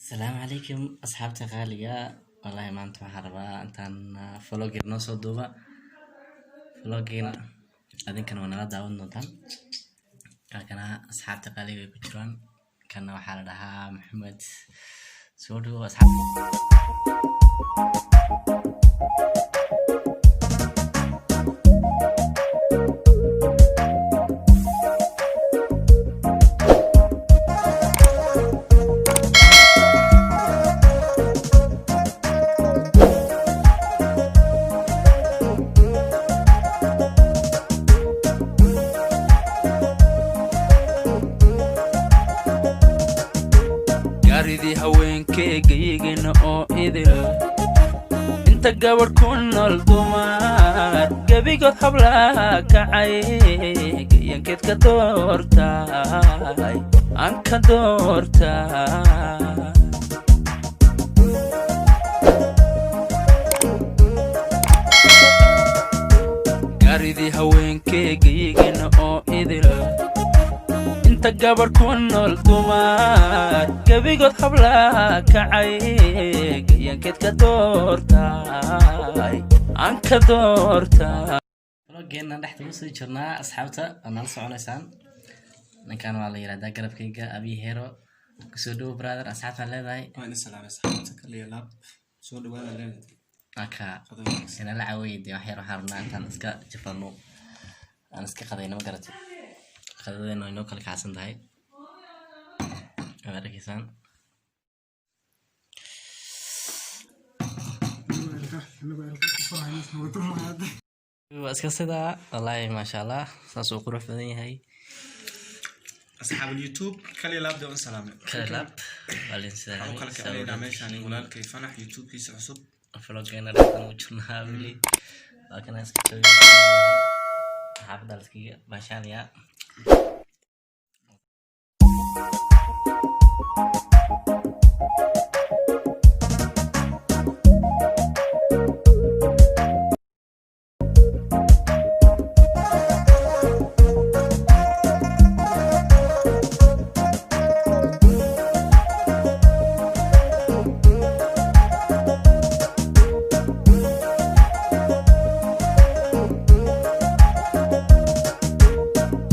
السلام عليكم أصحابتي غالية. والله ما أنتم حربا أنتن فلوجي نوصو دوبا فلوجينا أذن كانوا نلا داون نوتان كان أصحابتي غالية بيجران كان وحال لها محمد سودو أصحاب gaaridii haweenkeygayageenna oo idil inta gabadh ku nool dumar gebigood hablaha kacay gayankeed ka doortay aan ka doortay gaaridii haweenkeygayageenna oo idil inta gabadh ku nool dumar gebigood hablaha kacay gayankeed ka doortay aan ka doortay فلوجينا نحن وصل جرنا أصحابته أنا لسه نسان نكان والله يرادا قرب كيجا أبي هيرو كسودو برادر أصحابه لا ذاي وين السلام أصحابتك اللي يلعب سود ولا لا أكا أنا لا عويد يا هيرو حرنا أنت نسكا جفنو أنا نسكا خذينا ما قرأت خذينا إنه كل كاسن ذاي أنا كيسان بس كسيدا والله ما شاء الله ساسو قروح بدني هاي أصحاب اليوتيوب كل يلعب دون سلام كلاب والين أو كل سلامي كأي نعمش يعني ولا كيف أنا يوتيوب كيس عصب فلوجينا رحنا وجرنا بلي لكن ناس كتير حافظ على سكية ما شاء الله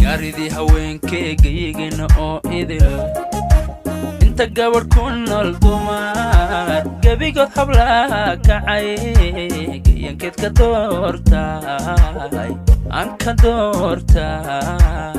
gaaridii haweenkeygayageenna oo idil inta gabadh ku nool dumar gebigood hablaha kacay gayankeed ka doortay aan ka doortay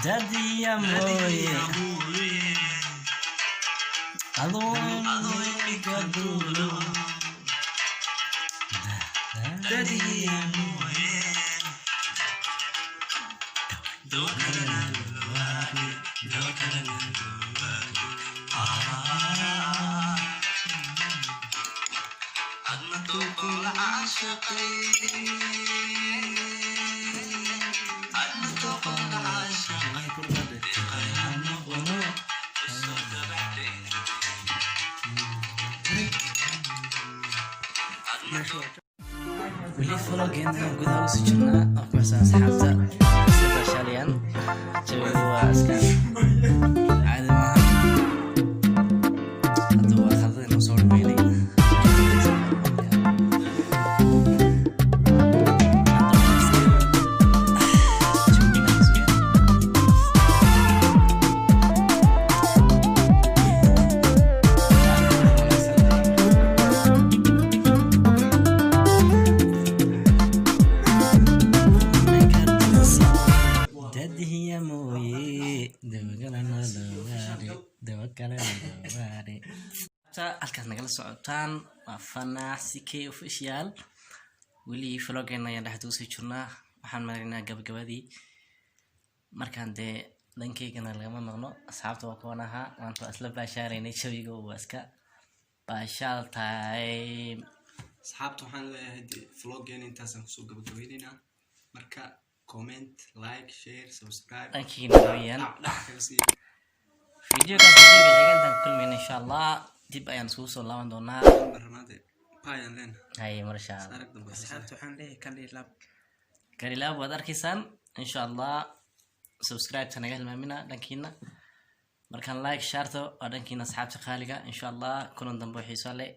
Daddy amoye alone mikaduro Daddy amoye ولي فلوجين gudaha usi jirnaa oo ku xisaan asxaabta isla baashaaliyaan jawigu waa iska caadi maaha hadda waa khaldada inuu soo dhameynay halkaas nagala socotaan waa Fanasi K official weli vloggeena ayaan dhexda usii jirnaa waxaan maraynaa gabagabadii markaan dee dhankaygana lagama maqno asxaabta waa kuwan ahaa maanta isla baashaaraynay jawiga waa iska baashaal time asxaabta waxaan leeyahay vloggeena intaasaan kusoo gabagabaynaynaa marka comment like share subscribe dhankiina weeyaan videoga xigeentan kulmayna insha Allah dib ayaan isku soo laaban doonaa barnaamijka paayan leen hay marsha asxaabta waxaan leeyahay kalilaab waad arkaysaan insha Allah subscribe tanaga hilmaamina dhankiina markaan like share to waa dhankiina asxaabta qaaliga insha Allah kulan dambe xiiso leh